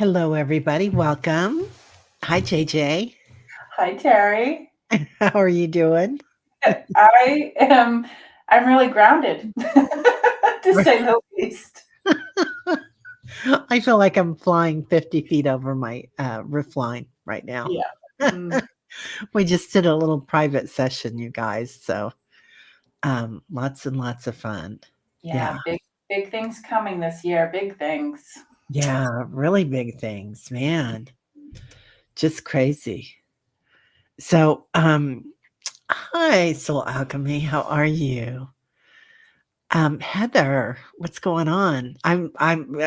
Hello, everybody. Welcome. Hi, JJ. Hi, Terry. How are you doing? I am I'm really grounded, to say the least. I feel like I'm flying 50 feet over my roof line right now. Yeah. Mm, We just did a little private session, you guys. So lots and lots of fun. Yeah. yeah, big things coming this year, big things. Yeah. Really big things, man. Just crazy. So, hi, Soul Alchemy. How are you? Heather, what's going on? I'm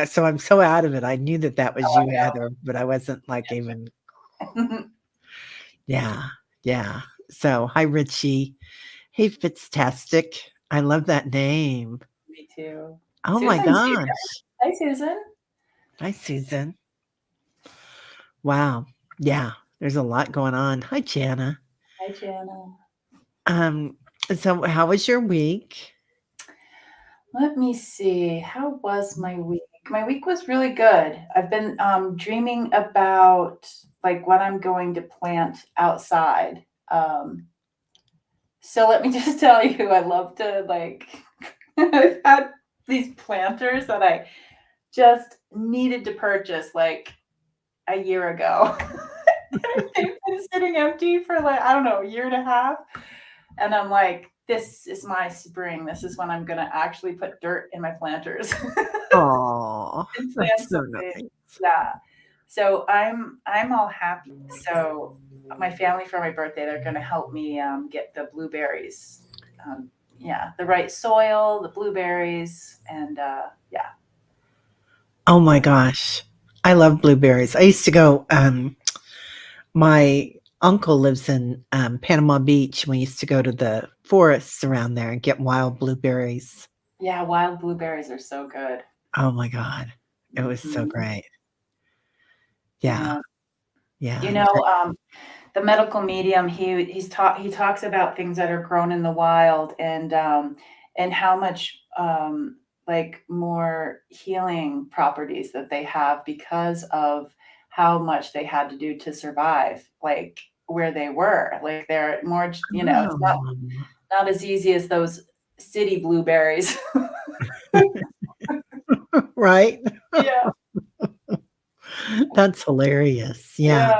so out of it. I knew that that was you, Heather, but I wasn't like even Me yeah, yeah. So, hi, Richie. Hey, Fitztastic. I love that name. too. Oh my Susan's here. gosh. Hi, Susan. Hi, Susan. Wow. Yeah, there's a lot going on. Hi, Jana. Hi, Jana. Um, so how was your week? Let me see. How was my week? My week was really good. I've been dreaming about like what I'm going to plant outside. So let me just tell you, I love to like I've had these planters that I just needed to purchase like a year ago. They've been sitting empty for like, I don't know, a year and a half. And I'm like, this is my spring. This is when I'm gonna actually put dirt in my planters Oh, and that's plant so something. nice. Yeah. So I'm all happy. So my family for my birthday, they're gonna help me get the blueberries. Um, yeah, the right soil, the blueberries, and yeah. Oh my So gosh. I love blueberries. I used to go my uncle lives in Panama Beach. We used to go to the forests around there and get wild blueberries. yeah, wild blueberries are so good. Oh my god. It was so Mhm. great. Yeah. Yeah. You Yeah. know, the medical medium, he talks about things that are grown in the wild and how much like more healing properties that they have because of how much they had to do to survive, like where they were. Like they're more, it's Oh. not as easy as those city blueberries. Right? Yeah. That's hilarious. Yeah. Yeah.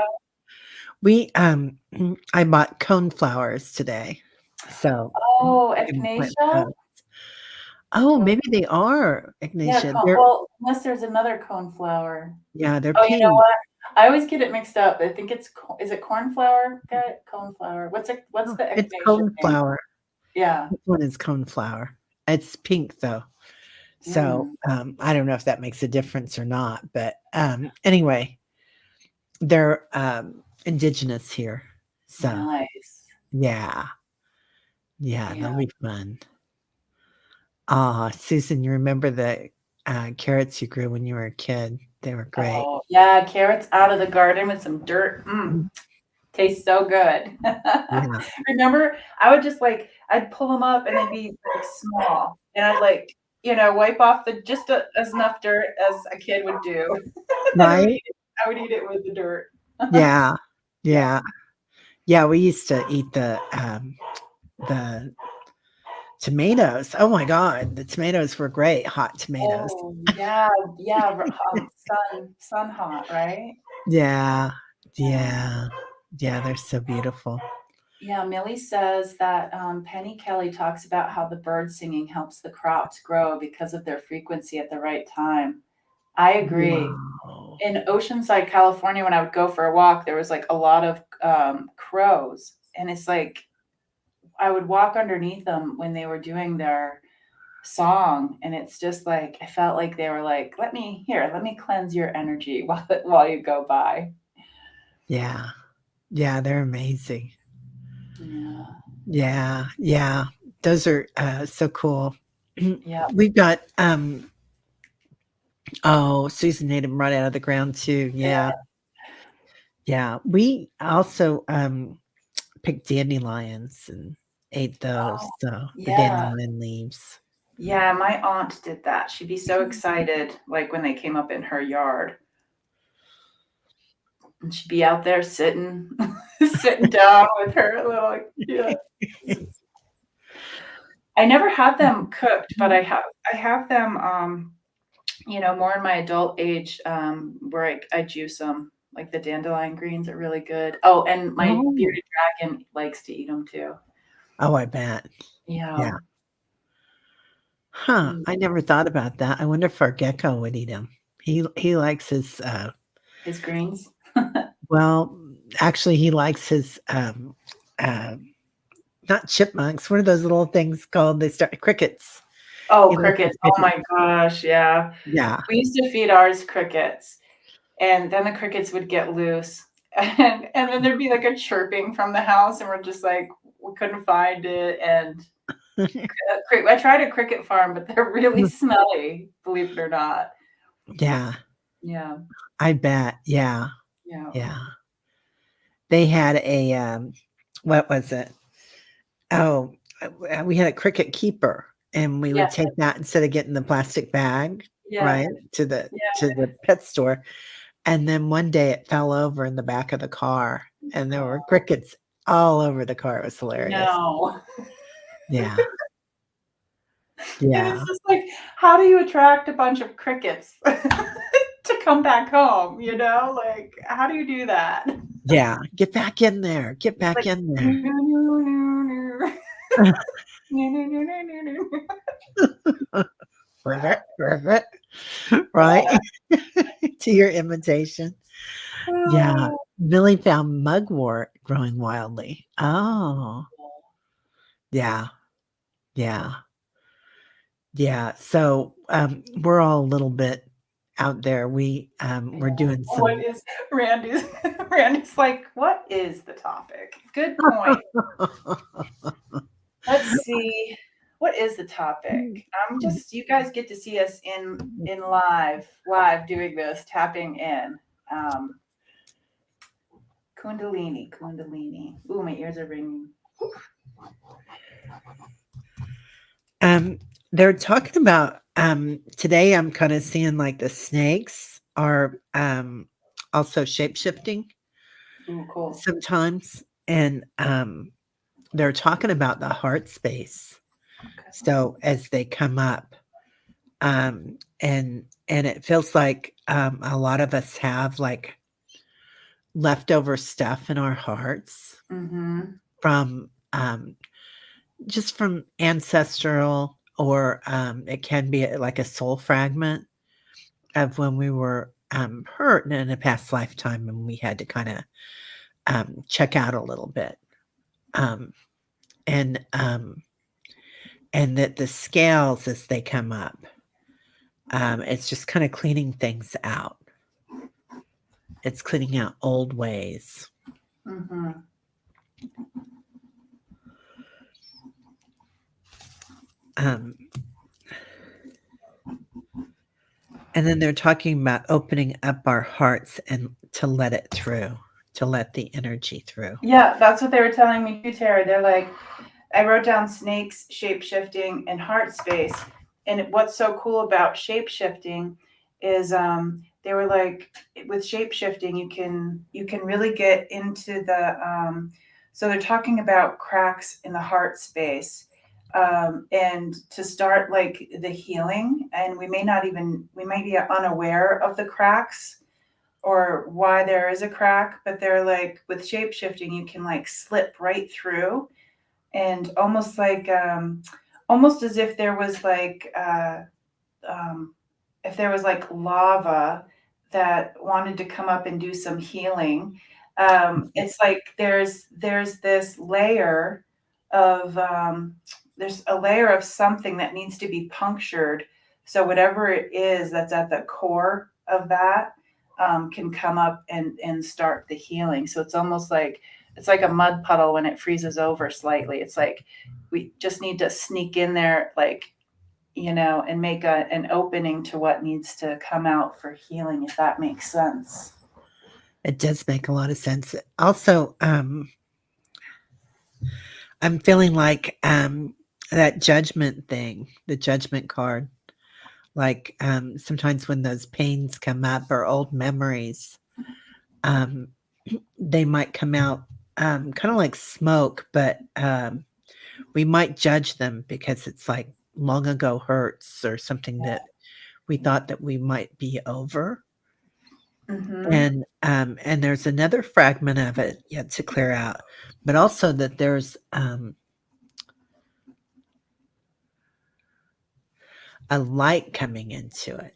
We I bought cone flowers today. So Oh, I'm gonna plant echinacea? those. Oh, maybe they are Yeah, Ignatia. They're unless there's another coneflower. yeah, they're Oh, you know pink. what? I always get it mixed up. I think is it cornflower? Got coneflower. What's Oh, the it's echinacea name? coneflower. Yeah. This one is coneflower. It's pink though. So, Mm, I don't know if that makes a difference or not, but, anyway, they're, indigenous here. So, nice. yeah, yeah, Yeah. they'll be fun. Ah, Susan, you remember the, carrots you grew when you were a kid? They were great. Oh, yeah, carrots out of the garden with some dirt. Mhm. Tastes so good. Yeah, Remember, I would just like I'd pull them up and they'd be like small, and I'd like wipe off the just as enough dirt as a kid would do, and then right? I would eat it with the dirt. Yeah, Yeah. yeah. Yeah, we used to eat the tomatoes. Oh my god, the tomatoes were great, hot tomatoes. Oh, yeah, yeah, sun hot, right? Yeah, Yeah. yeah, yeah, they're so beautiful. Yeah, Millie says that Penny Kelly talks about how the bird singing helps the crops grow because of their frequency at the right time. I agree. Wow. In Oceanside, California, when I would go for a walk, there was like a lot of crows, and it's like I would walk underneath them when they were doing their song, and it's just like I felt like they were like, let me cleanse your energy while you go by." Yeah. Yeah, they're amazing. Yeah. Yeah, yeah. Those are, so cool. Yeah. We've got, oh, Susan ate 'em right out of the ground too. Yeah, yeah. We also, picked dandelions and ate those, Oh, so the yeah. dandelion leaves. Yeah, my aunt did that. She'd be so excited, like, when they came up in her yard. And she'd be out there sitting sitting down with her little, yeah. I never had them cooked, but I have them, more in my adult age, where I juice them. Like the dandelion greens are really good. Oh, and my Oh. bearded dragon likes to eat them too. Oh, I bet. Yeah. Yeah. Huh, Mm. I never thought about that. I wonder if our gecko would eat him. He likes his, His greens? well, actually, he likes his, uh, not chipmunks, what are those little things called? They start crickets. Oh, He likes the crickets. Oh crickets. my gosh, yeah. Yeah. We used to feed ours crickets, and then the crickets would get loose, and then there'd be, like, a chirping from the house, and we're just like, we couldn't find it, and I tried a cricket farm, but they're really smelly, believe it or not. Yeah, Yeah, I bet. Yeah, yeah. yeah. They had a, what was it? Oh, we had a cricket keeper, and we Yeah, would take that instead of getting the plastic bag, yeah, right, yeah. to the pet store, and then one day it fell over in the back of the car, and there were Oh, crickets all over the car. It was hilarious. no. Yeah, And yeah, it's just like, how do you attract a bunch of crickets to come back home, you know? Like, how do you do that? yeah. Get back in there. Get It's back like, in there. "No, no, no, no. No, no, no, no, no, no." Rivet, rivet, right? Yeah. To your imitation. Yeah. Oh. Billy found mugwort growing wildly. Oh, yeah, yeah, yeah. So, we're all a little bit out there. We're Yeah. doing What some is Randy's Randy's like, "What is the topic?" Good point. Let's see. What is the topic? I'm just you guys get to see us in live doing this, tapping in. Um, Kundalini, Kundalini. Ooh, my ears are ringing. um, they're talking about, today I'm kinda seeing, like, the snakes are, also shape-shifting Ooh, cool. sometimes, and, they're talking about the heart space. Okay. So, as they come up, and it feels like, a lot of us have, like, leftover stuff in our hearts Mhm. from, just from ancestral or, it can be, like, a soul fragment of when we were, hurt in a past lifetime and we had to kinda, check out a little bit, um, and, um, and that the scales as they come up, it's just kinda cleaning things out. It's cleaning out old ways. Mhm. Um, and then they're talking about opening up our hearts and to let it through, to let the energy through. Yeah, that's what they were telling me too, Tara. They're like, I wrote down snakes, shape shifting, and heart space. And what's so cool about shape shifting is they were like with shape shifting you can really get into the so they're talking about cracks in the heart space and to start like the healing and we may be unaware of the cracks or why there is a crack, but they're like with shape shifting you can like slip right through and almost as if there was like if there was like lava that wanted to come up and do some healing. It's like there's this layer of there's a layer of something that needs to be punctured, so whatever it is that's at the core of that can come up and start the healing. So it's like a mud puddle when it freezes over slightly. It's like we just need to sneak in there, like and make an opening to what needs to come out for healing, if that makes sense. It does make a lot of sense. Also, I'm feeling like that judgment thing, the judgment card. Like sometimes when those pains come up or old memories, um, they might come out kind of like smoke, but we might judge them because it's like long ago hurts or something that we thought that we might be over. Mm-hmm. And there's another fragment of it yet to clear out, but also that there's a light coming into it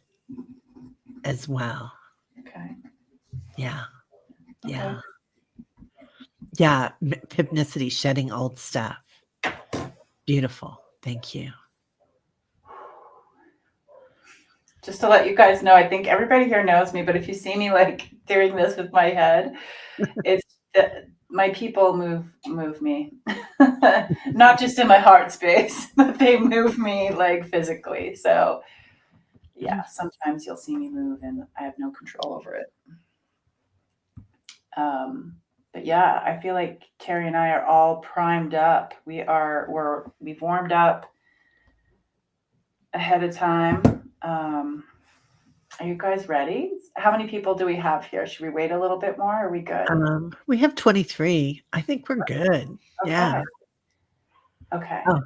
as well. Okay. Yeah. Okay. Yeah. Yeah. Hypnicity, shedding old stuff. Beautiful. Thank you. Just to let you guys know, I think everybody here knows me, but if you see me like doing this with my head, it's my people move me. Not just in my heart space, but they move me like physically. So yeah, sometimes you'll see me move and I have no control over it. But yeah, I feel like Terry and I are all primed up. We've warmed up ahead of time. Are you guys ready? How many people do we have here? Should we wait a little bit more? Are we good? We have 23. I think we're good. Yeah. Okay. Okay. Oh,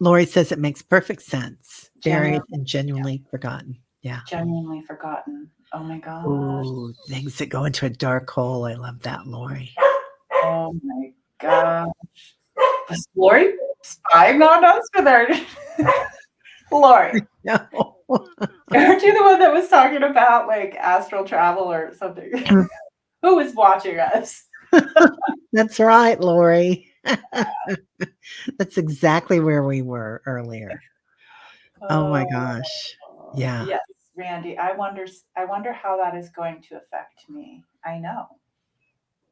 Lori says it makes perfect sense. Buried Genuinely, and genuinely forgotten. Yeah. genuinely forgotten. Oh my gosh. Ooh, things that go into a dark hole. I love that, Lori. Oh my gosh. Was Lori spying on us with our Lori? No. Aren't you the one that was talking about like astral travel or something? Who was watching us? That's right, Lori. That's exactly where we were earlier. Oh my gosh. Yeah. Yes, Randy. I wonder how that is going to affect me. I know.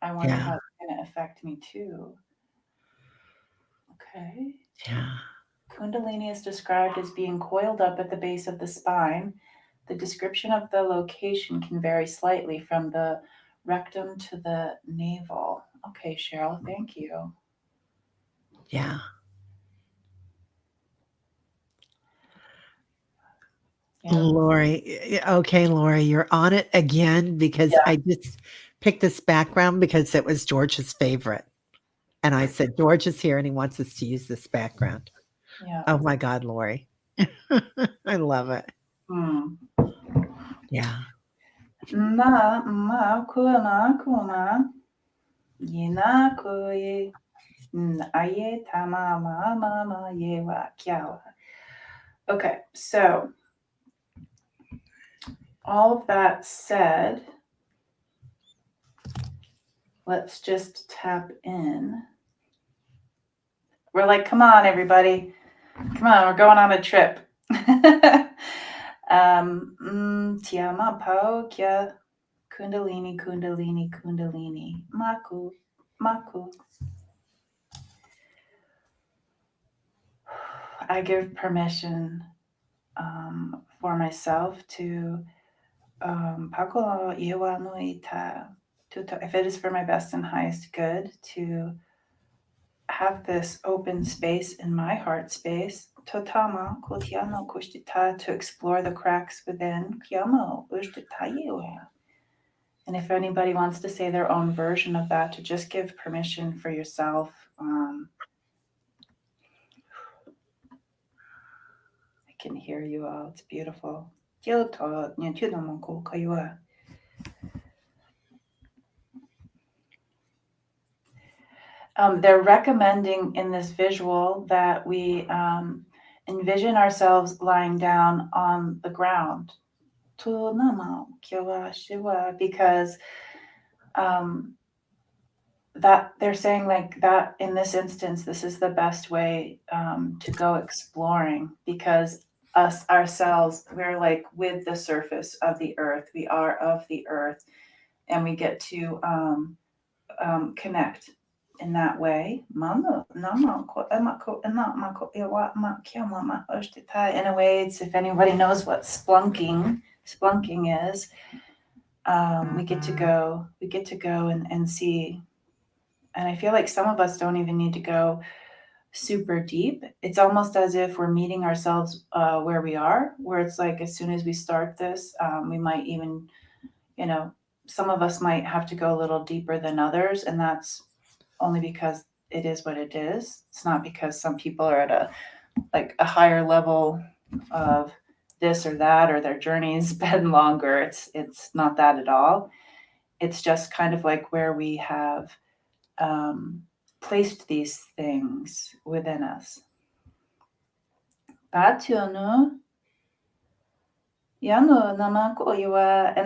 I wonder Yeah. how it's going to affect me too. Okay. Yeah. Kundalini is described as being coiled up at the base of the spine. The description of the location can vary slightly from the rectum to the navel. Okay, Cheryl, thank you. Yeah. Yeah. Lori. Okay, Lori, you're on it again because Yeah. I just picked this background because it was George's favorite. And I said, George is here and he wants us to use this background. Yeah. Oh my God, Lori. I love it. Hmm. Yeah. Ma kuna yina kuye aye tama ma ye wa kyawa. Okay, so all of that said, let's just tap in. We're like, come on, everybody. Come on, we're going on a trip. Tiama pao kya kundalini, kundalini, kundalini. Maku, maku. I give permission for myself to Pakola Iwa Nuita, if it is for my best and highest good, to have this open space in my heart space, Totama Kotiano Kushtita, to explore the cracks within Kyamo Ushtitayewa. And if anybody wants to say their own version of that, to just give permission for yourself. I can hear you all. It's beautiful. They're recommending in this visual that we envision ourselves lying down on the ground. Because that they're saying like that in this instance, this is the best way to go exploring, because us ourselves, we're like with the surface of the earth. We are of the earth, and we get to connect in that way. In a way, it's, if anybody knows what splunking is, we get to go and see. And I feel like some of us don't even need to go super deep. It's almost as if we're meeting ourselves where we are, where it's like as soon as we start this, we might even, some of us might have to go a little deeper than others, and that's only because it is what it is. It's not because some people are at a higher level of this or that, or their journey's been longer. It's not that at all. It's just kind of like where we have um, placed these things within us. And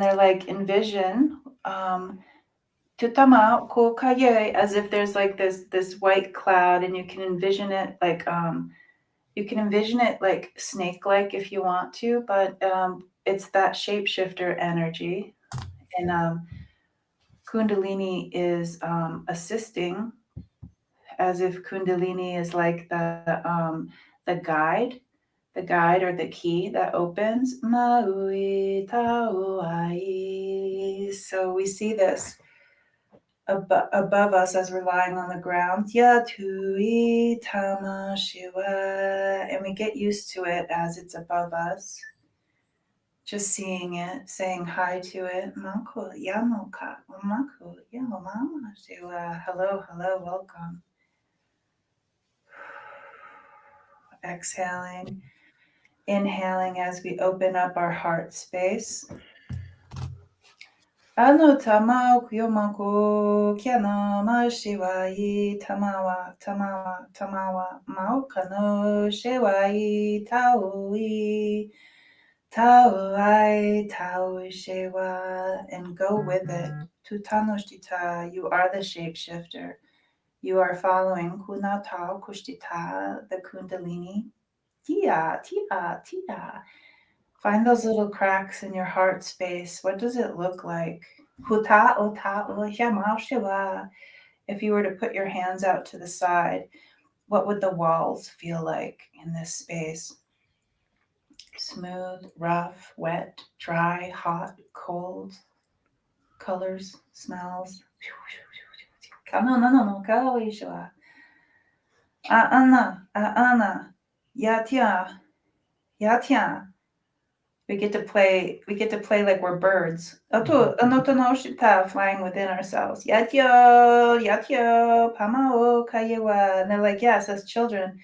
they're like, envision tutama ko kaye, as if there's like this white cloud, and you can envision it like snake like if you want to, but it's that shapeshifter energy. And Kundalini is assisting, as if Kundalini is like the guide or the key that opens. Maui tauai. So we see this above us as we're lying on the ground. Yatui tama shiva. And we get used to it as it's above us. Just seeing it, saying hi to it. Maku yamoka. Maku yamama shiva. Hello, hello, welcome. Exhaling. Inhaling as we open up our heart space. Ano tama kuyomako kiano ma shiwai tamawa tamawa tamawa maokano shiwai taui tauai tau shewa, and go with it. Tutanoshtita, you are the shapeshifter. You are following kunata kushtita, the kundalini. Tia, tia, tia. Find those little cracks in your heart space. What does it look like? Huta ota shiwa. If you were to put your hands out to the side, what would the walls feel like in this space? Smooth, rough, wet, dry, hot, cold, colors, smells. Yatia, yatia. We get to play like we're birds. Flying within ourselves. Yatyo, yatyo, pamao, kayewa. And they're like, yes, as children,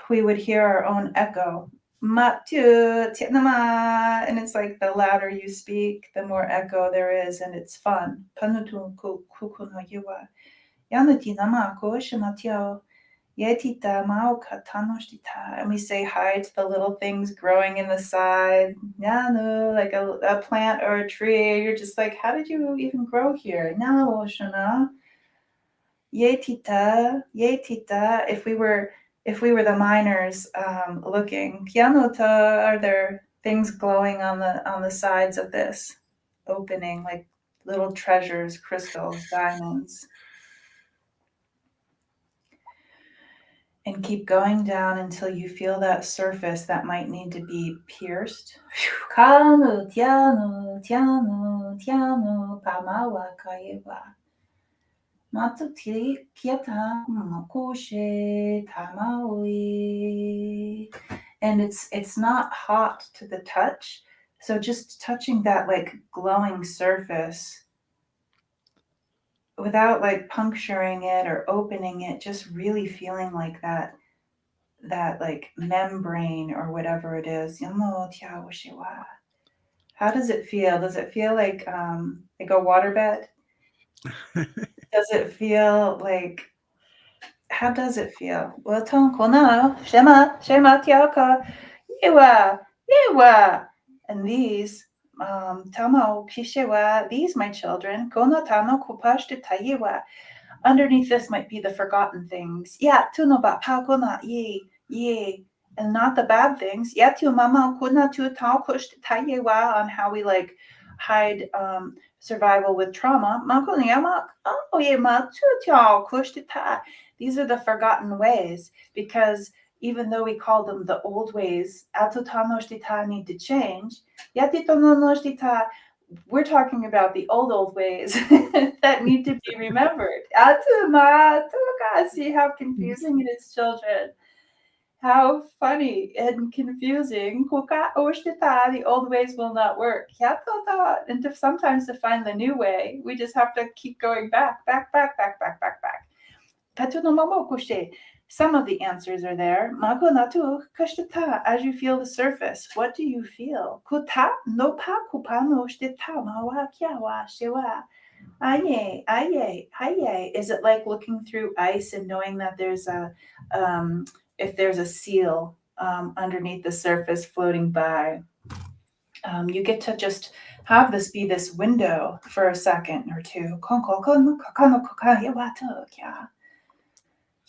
we would hear our own echo. Matu, tianama. And it's like the louder you speak, the more echo there is, and it's fun. Panutu kukuno yuwa. Yanuti nama ko shimatyo. And we say hi to the little things growing in the side. Like a plant or a tree. You're just like, how did you even grow here? If we were the miners looking, are there things glowing on the sides of this opening, like little treasures, crystals, diamonds? And keep going down until you feel that surface that might need to be pierced. Kanu, tiano, tiano, tiano, pamawa kaewa. Matuti, kiata, makushe, tamaui. And it's not hot to the touch. So just touching that like glowing surface without like puncturing it or opening it, just really feeling like that like membrane or whatever it is. How does it feel? Does it feel like a waterbed? Does it feel like, how does it feel? Well, shema tiaka, yewa. And these tamo kishewa, these my children, kona tano kupashtu tayewa. Underneath this might be the forgotten things. Yeah, tunoba pakona ye, and not the bad things. Yeah, tu mama kuna tu tao kush tayewa, on how we like hide survival with trauma. These are the forgotten ways, because even though we call them the old ways, need to change. We're talking about the old ways that need to be remembered. See how confusing it is, children. How funny and confusing. The old ways will not work. And sometimes to find the new way, we just have to keep going back, back, back, back, back, back, back. Some of the answers are there. As you feel the surface, what do you feel? Aye, aye, aye. Is it like looking through ice and knowing that there's if there's a seal underneath the surface floating by? You get to just have this be this window for a second or two.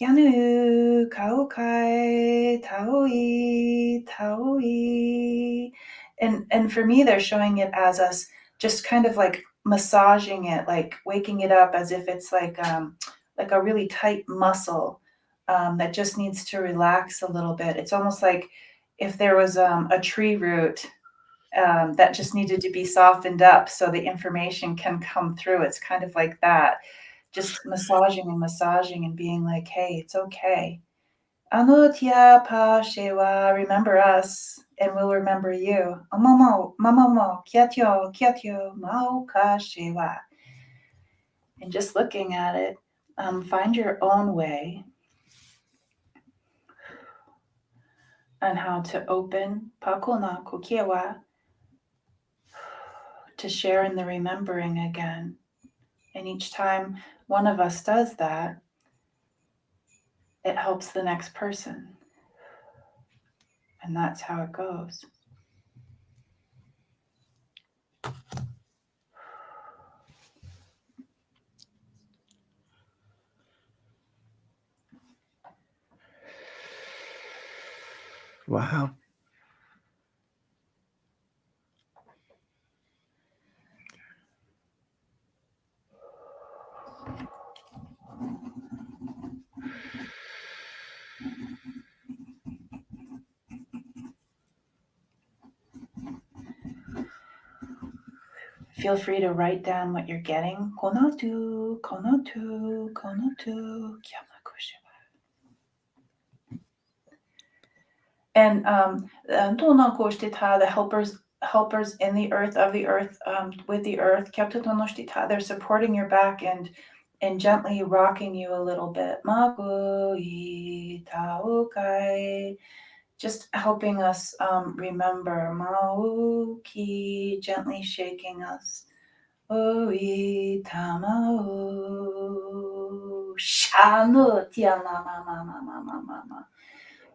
Yanu, kaukai, taui, taui. And for me, they're showing it as us just kind of like massaging it, like waking it up as if it's like a really tight muscle that just needs to relax a little bit. It's almost like if there was a tree root that just needed to be softened up so the information can come through. It's kind of like that, just massaging and being like, hey, it's okay. Anutia pa shewa, remember us, and we'll remember you. Amomo, mamomo, kiatyo, kiatyo, mao ka shewa. And just looking at it, find your own way on how to open pakona kukiewa to share in the remembering again. And each time one of us does that, it helps the next person. And that's how it goes. Wow. Feel free to write down what you're getting. Konotu, konotu, konotu, and the helpers in the earth, of the earth, with the earth, they're supporting your back and gently rocking you a little bit. Just helping us remember. Mauki, gently shaking us. Oi tamau shanu tia mama.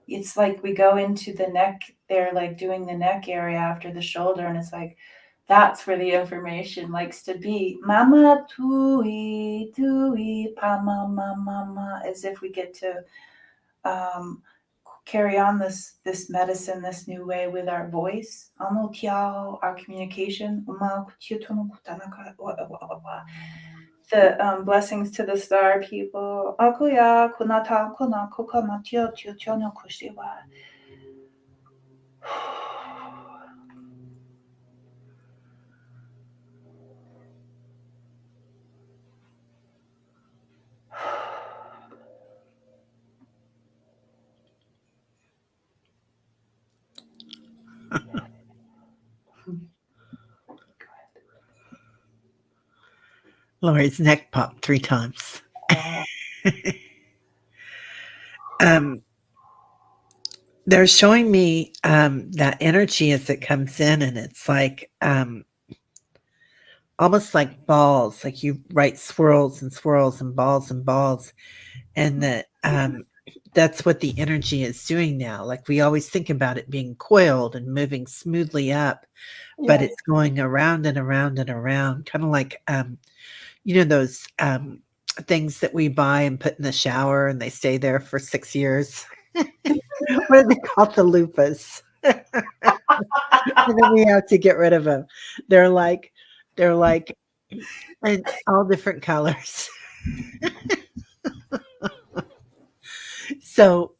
It's like we go into the neck. They're like doing the neck area after the shoulder, and it's like that's where the information likes to be. Mama tui tui pa mama mama, as if we get to carry on this medicine this new way with our voice, our communication. The blessings to the star people. Akuya kunata kuna kuka matio tiono kushiwa. Lori's neck popped 3 times. Oh. They're showing me that energy as it comes in, and it's like almost like balls, like you write swirls and swirls and balls, and that that's what the energy is doing now. Like we always think about it being coiled and moving smoothly up, but Yes. it's going around and around and around, kind of like you know those things that we buy and put in the shower and they stay there for 6 years. What do they call the loofahs? And then we have to get rid of them. They're like in all different colors. So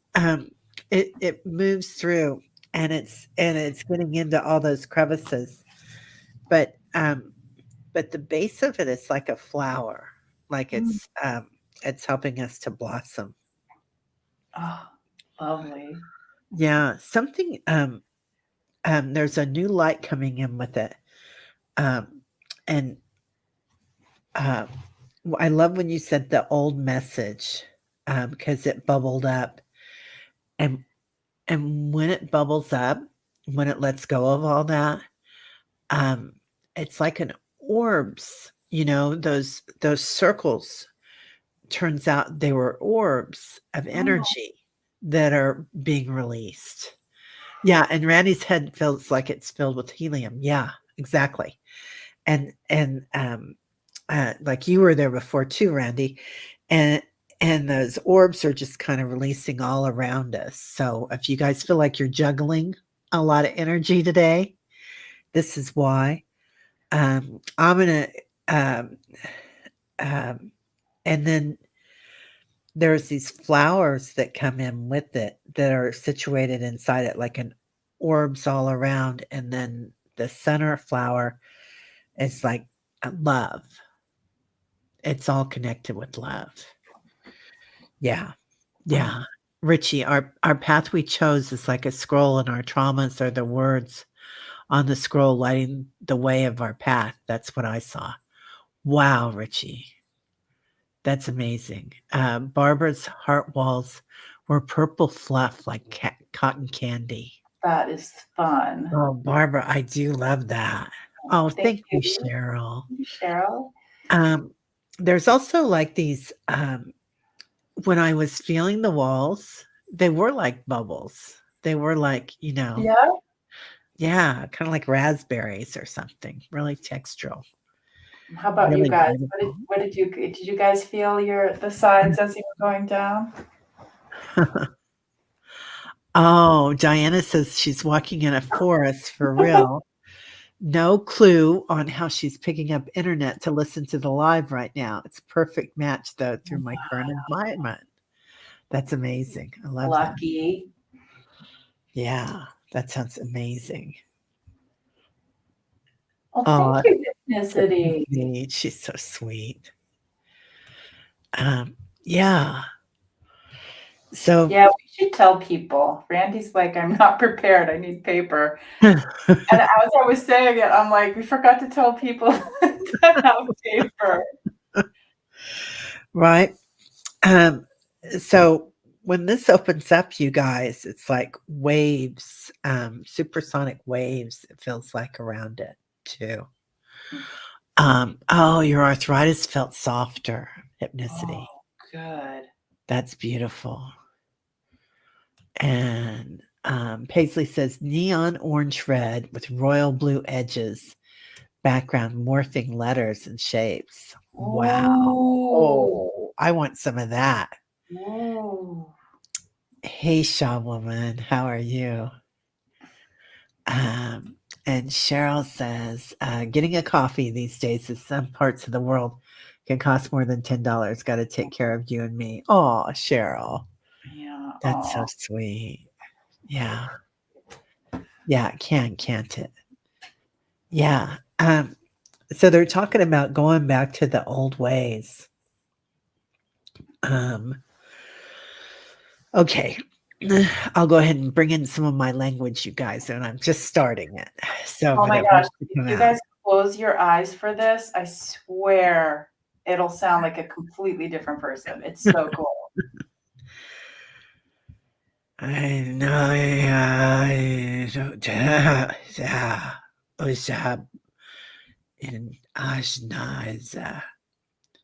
it moves through and it's getting into all those crevices. But but the base of it is like a flower. Like it's helping us to blossom. Oh, lovely. Yeah, something, there's a new light coming in with it. Um, and, uh, I love when you said the old message, because it bubbled up, and when it bubbles up, when it lets go of all that, um, it's like an orbs, those circles. Turns out they were orbs of Oh, energy that are being released. Yeah, and Randy's head feels like it's filled with helium. Yeah, exactly. And like you were there before too, Randy, and those orbs are just kind of releasing all around us. So if you guys feel like you're juggling a lot of energy today, this is why. I'm gonna, um, um, and then there's these flowers that come in with it that are situated inside it like an orbs all around, and then the center flower is like love. It's all connected with love. Yeah. mm, Yeah. Richie, our path we chose is like a scroll, and our traumas are the words on the scroll lighting the way of our path. That's what I saw. Wow, Richie. That's amazing. Barbara's heart walls were purple fluff like cotton candy. that is fun. Oh, Barbara, I do love that. Oh, Oh, thank thank you, you, Cheryl. Cheryl. Um, there's also like these, when I was feeling the walls, they were like bubbles. They were like, Yeah. yeah, kind of like raspberries or something, really textural, How about you really guys? beautiful. Did you guys feel the sides as you were going down? Oh, Diana says she's walking in a forest for real. No clue on how she's picking up internet to listen to the live right now. It's a perfect match, though, through my current environment. That's amazing. I love that. Lucky. Yeah, that sounds amazing. Oh, thank Oh, you, Ethnicity. sweet. She's so sweet. Yeah. So Yeah, we should tell people. Randy's like, I'm not prepared. I need paper. And as I was saying it, I'm like, we forgot to tell people to have paper. right. Um, so when this opens up, you guys, it's like waves, supersonic waves, it feels like around it too. Oh, your arthritis felt softer. Oh, Hypnicity. good. That's beautiful. And Paisley says neon orange red with royal blue edges, background morphing letters and shapes. Wow. Ooh. Oh, I want some of that. Ooh. Hey, Shaw woman, how are you? Um, and Cheryl says, getting a coffee these days in some parts of the world can cost more than $10. Got to take care of you and me. Oh, Cheryl, Yeah. that's so Oh. sweet. Yeah. Yeah, it can, can't it? Yeah. So they're talking about going back to the old ways. Um, okay. I'll go ahead and bring in some of my language, you guys, and I'm just starting it. So, Oh but my it gosh. wants to If come you out. guys close your eyes for this, I swear it'll sound like a completely different person. It's so cool. I know I don't usab in Ashnaza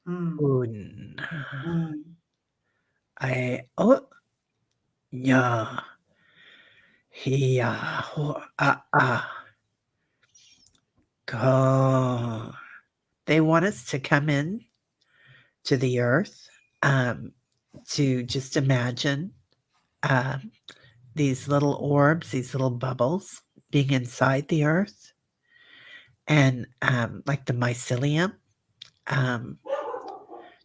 Mm, un. mm. I oh ya hiya ho go. They want us to come in to the earth, to just imagine um, these little orbs, these little bubbles being inside the earth, and like the mycelium, um,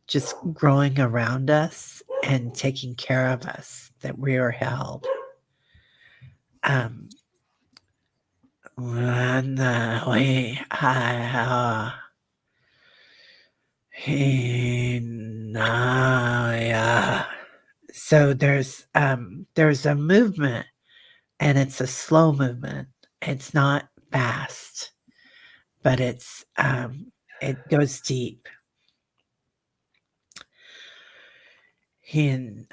just growing around us and taking care of us, that we are held. Um, when we so there's a movement. and it's a slow movement. It's not fast, but it goes deep. In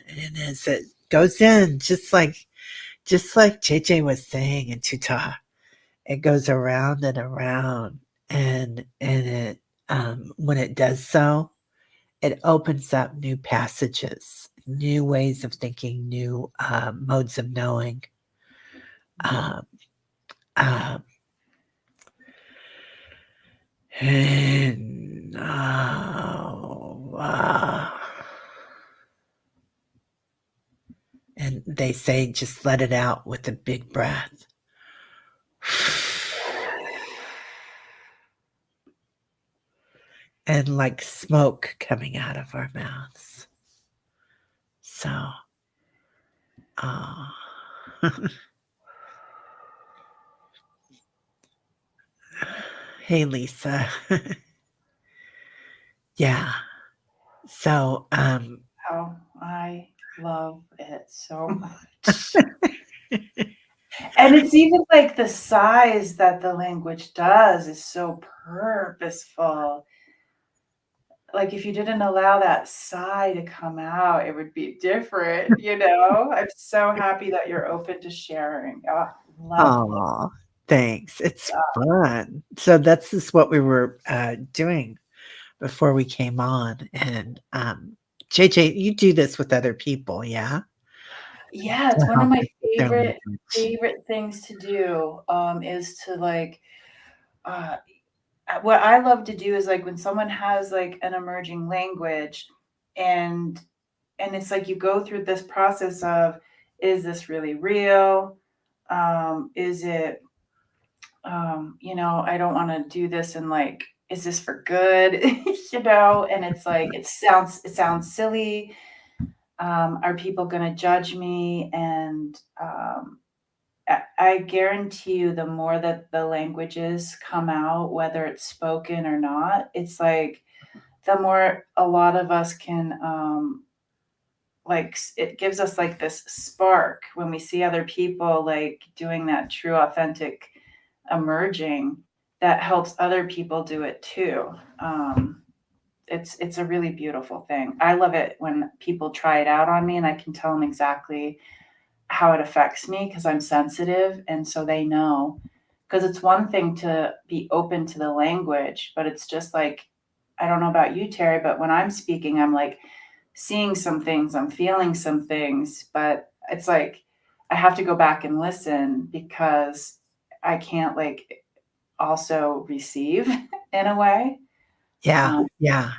and as it goes in, just like JJ was saying in Tuta, it goes around and around, and it when it does so, it opens up new passages, new ways of thinking, new modes of knowing. Um, um, and and they say just let it out with a big breath. And like smoke coming out of our mouths. So, uh, hey, Lisa. Yeah. So, Oh, I love it so much. And it's even like the size that the language does is so purposeful. Like if you didn't allow that sigh to come out, it would be different, you know? I'm so happy that you're open to sharing. Oh, lovely. oh, thanks. It's fun. So that's just what we were doing before we came on. And JJ, you do this with other people, yeah? Yeah, To it's one of help my them with their favorite language. favorite things to do, is to like, uh, what I love to do is like when someone has like an emerging language and it's like you go through this process of, is this really real? Is it, I don't want to do this and like, is this for good? And it's like, it sounds silly. Are people going to judge me? And I guarantee you, the more that the languages come out, whether it's spoken or not, it's like the more a lot of us can, it gives us like this spark when we see other people like doing that true, authentic emerging that helps other people do it too. It's a really beautiful thing. I love it when people try it out on me and I can tell them exactly how it affects me because I'm sensitive and so they know. Because it's one thing to be open to the language, but it's just like, I don't know about you, Terry, but when I'm speaking, I'm like seeing some things, I'm feeling some things, but it's like I have to go back and listen because I can't like also receive in a way. Yeah. Um, Yeah.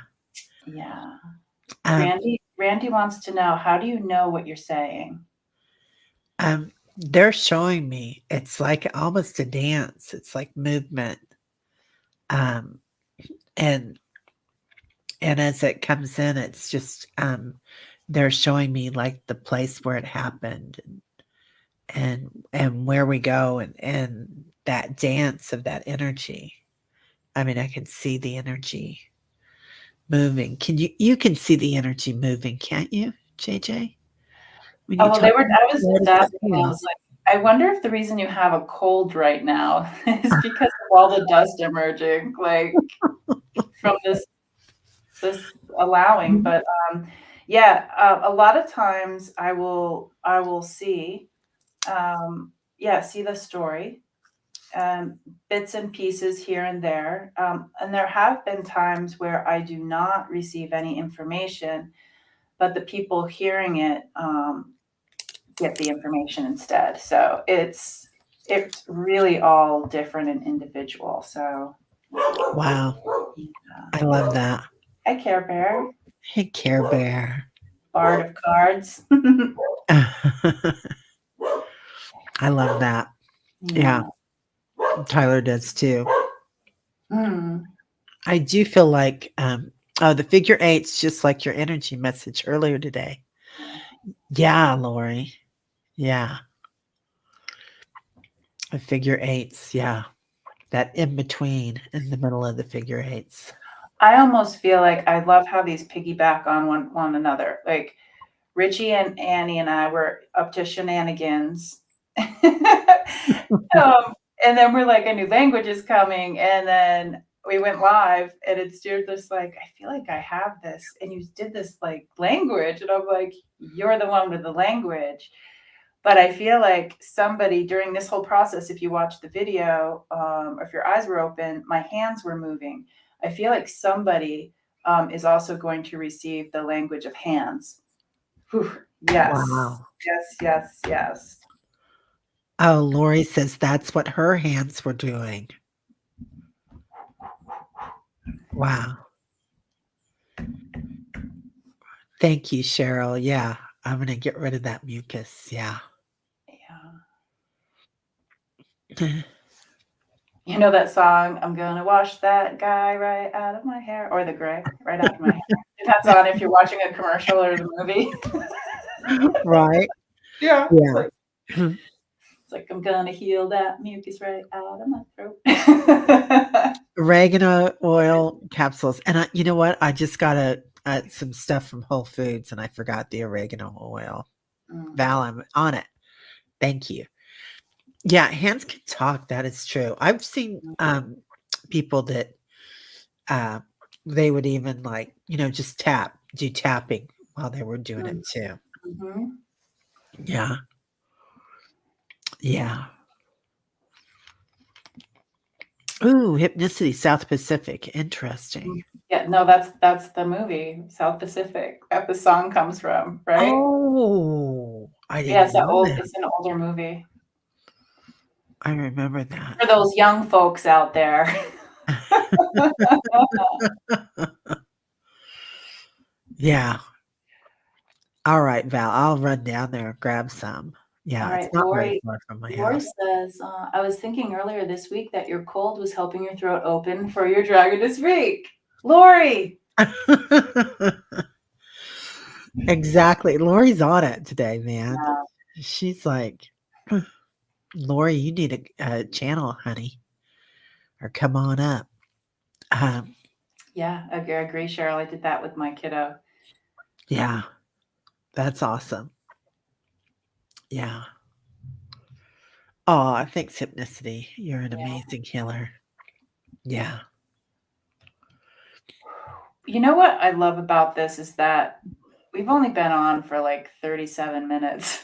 yeah. Um, Randy wants to know, how do you know what you're saying? they're showing me it's like almost a dance. It's like movement. Um, and as it comes in, it's just they're showing me like the place where it happened and where we go and that dance of that energy. I mean, I can see the energy moving. You can see the energy moving, can't you, JJ? When Oh, you well, talk I was what just does it asking, I feel? was like, I wonder if the reason you have a cold right now is because of all the dust emerging, like from this allowing. But yeah, a lot of times I will see, see the story, bits and pieces here and there. And there have been times where I do not receive any information, but the people hearing it, get the information instead. So it's really all different and individual. So Wow. yeah. I love that. Hi, Care Bear, Hey, Care Bear. Bard of Cards. I love that. Yeah, Yeah. Tyler does too. Mm. I do feel like, oh, the figure eight's just like your energy message earlier today. Yeah, Lori. Yeah, the figure eights. Yeah, that in between in the middle of the figure eights. I almost feel like I love how these piggyback on one another. Like Richie and Annie and I were up to shenanigans. And then we're like, a new language is coming. And then we went live, and it's just like, I feel like I have this. And you did this like language. And I'm like, you're the one with the language. But I feel like somebody during this whole process, if you watch the video, or if your eyes were open, my hands were moving. I feel like somebody is also going to receive the language of hands. Whew. Yes, Wow. yes, yes, yes. Oh, Lori says that's what her hands were doing. Wow. Thank you, Cheryl. Yeah, I'm gonna get rid of that mucus. Yeah. Yeah. You know that song, I'm gonna wash that guy right out of my hair, or the gray right out of my hair. Depends on if you're watching a commercial or the movie. Right? Yeah. Yeah. It's like I'm gonna heal that mucus right out of my throat. Oregano oil capsules. And you know what? I just got some stuff from Whole Foods and I forgot the oregano oil. Val, I'm on it. Thank you. Yeah, hands can talk. That is true. I've seen people that they would even like, just do tapping while they were doing it too. Mhm. Yeah. Yeah. Ooh, Hypnicity, South Pacific. Interesting. Yeah, no, that's the movie, South Pacific, that the song comes from, right? Oh, I Yeah, didn't know that. it's an older movie. I remember that. For those young folks out there. Yeah. All right, Val, I'll run down there and grab some. All Yeah, it's right, not very far from my Lori house. says, I was thinking earlier this week that your cold was helping your throat open for your dragon to speak. Lori! Exactly. Lori's on it today, man. Yeah, She's like, Lori, you need a channel, honey, or come on up. Um, yeah, I agree, Cheryl. I did that with my kiddo. yeah, that's awesome. Yeah. Oh, thanks, Hypnicity. You're an Yeah. amazing healer. Yeah. You know what I love about this is that we've only been on for like 37 minutes.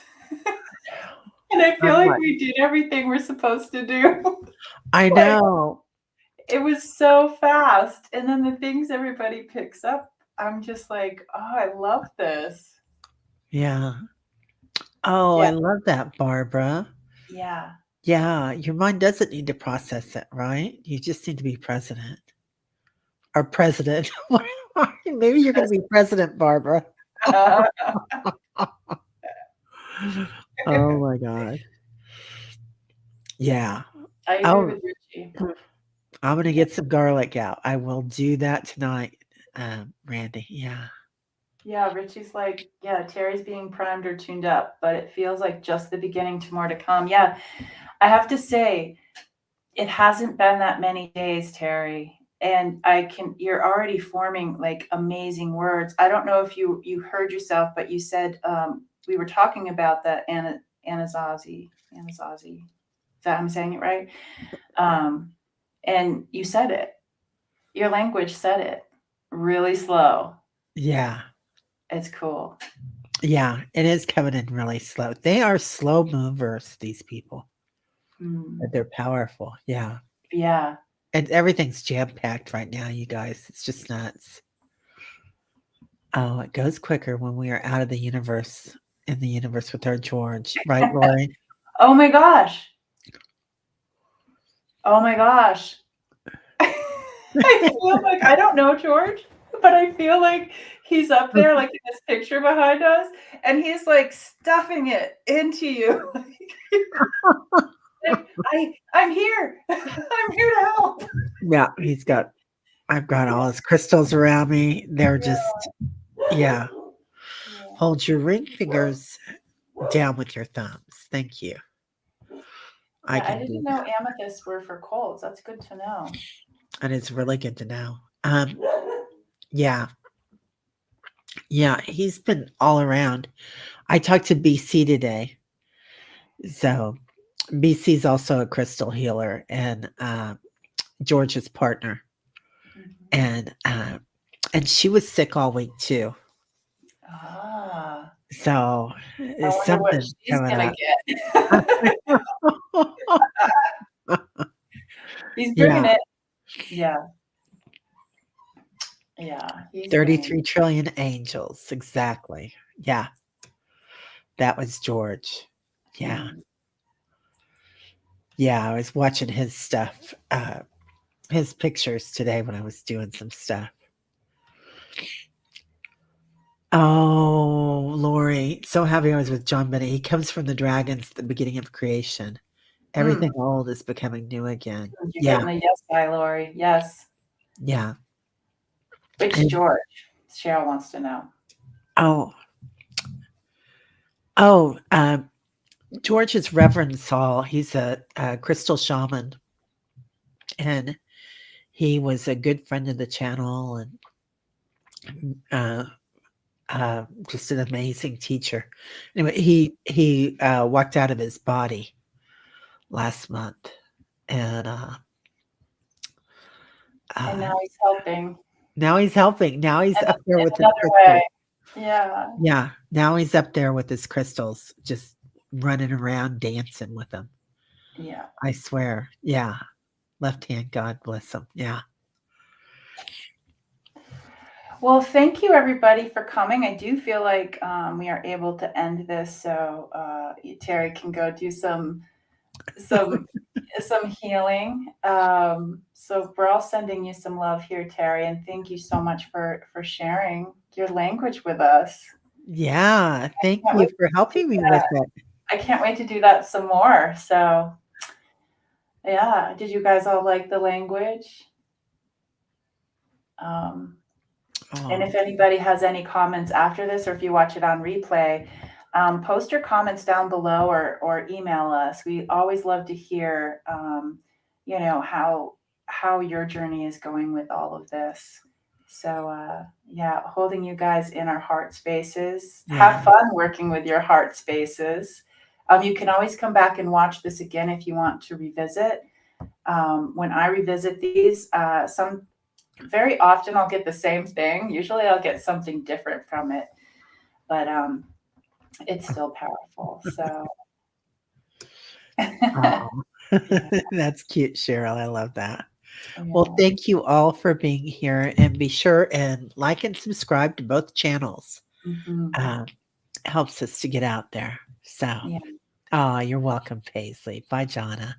And I feel I'm like like, we did everything we're supposed to do. I Like, know. it was so fast. And then the things everybody picks up, I'm just like, oh, I love this. Yeah. Oh, Yeah. I love that, Barbara. Yeah. Yeah, your mind doesn't need to process it, right? You just need to be president. Or president. Maybe you're gonna be president, Barbara. Oh my god. Yeah. I agree Oh, with Richie. I'm gonna get some garlic out. I will do that tonight, Randy. Yeah. Yeah, Richie's like, yeah, Terry's being primed or tuned up, but it feels like just the beginning to more to come. Yeah, I have to say, it hasn't been that many days, Terry. And you're already forming like amazing words. I don't know if you heard yourself, but you said we were talking about the Anasazi. Anasazi. Is that I'm saying it right? And you said it. Your language said it really slow. Yeah. It's cool. Yeah. It is coming in really slow. They are slow movers, these people. But they're powerful. Yeah. Yeah. And everything's jam-packed right now, you guys. It's just nuts. Oh, it goes quicker when we are out of the universe in the universe with our George. Right, Lori? Oh my gosh. Oh my gosh. I feel like I don't know George, but I feel like he's up there, like in this picture behind us, and he's like stuffing it into you. Like, I'm here. I'm here to help. Yeah, I've got all his crystals around me. They're just yeah. Hold your ring fingers down with your thumbs. Thank you. I Yeah, I can do didn't know that. amethysts were for colds. That's good to know. And it's really good to know. Um, yeah, yeah, he's been all around. I talked to BC today. So BC's also a crystal healer and George's partner. Mhm. And she was sick all week too. Ah, So I wonder what something's she's coming gonna up. get. He's bringing Yeah, it. Yeah, yeah, he's bringing 33 trillion angels. Exactly. Yeah, that was George. it. Yeah. Yeah, I was watching his stuff, his pictures today when I was doing some stuff. Oh, Lori, so happy I was with John Bennett. He comes from the dragons, the beginning of creation. Everything Mm. old is becoming new again. You're Yeah, getting the yes by Lori. Yes. yeah. Which And George? Cheryl wants to know. oh, oh, George is Reverend Saul. He's a crystal shaman, and he was a good friend of the channel and uh, just an amazing teacher. Anyway, he walked out of his body last month, and And uh, now he's helping now he's helping. Now he's in, up there in with his another crystals. way. Yeah. Yeah, now he's up there with his crystals, just running around dancing with them. Yeah. I swear. Yeah, left hand, God bless him. Yeah. Well, thank you everybody for coming. I do feel like we are able to end this so Terry can go do some some healing. So we're all sending you some love here, Terry, and thank you so much for sharing your language with us. Yeah, thank Can't you wait for to do helping me with that. it. I can't wait to do that some more. So yeah, did you guys all like the language? Um, and Oh, if anybody has any comments after this, or if you watch it on replay, post your comments down below or email us. We always love to hear, you know, how your journey is going with all of this. So yeah, holding you guys in our heart spaces. yeah. Have fun working with your heart spaces. You can always come back and watch this again if you want to revisit. When I revisit these, some very often I'll get the same thing. Usually I'll get something different from it, but it's still powerful. So Oh, yeah, that's cute, Cheryl. I love that. Well, yeah, thank you all for being here, and be sure and like and subscribe to both channels. hmm, Uh, helps us to get out there. So, yeah. oh, you're welcome, Paisley. Bye, Jonna.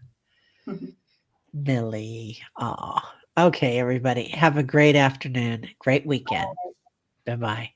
Millie. Oh, okay, everybody. Have a great afternoon, great weekend. Bye bye.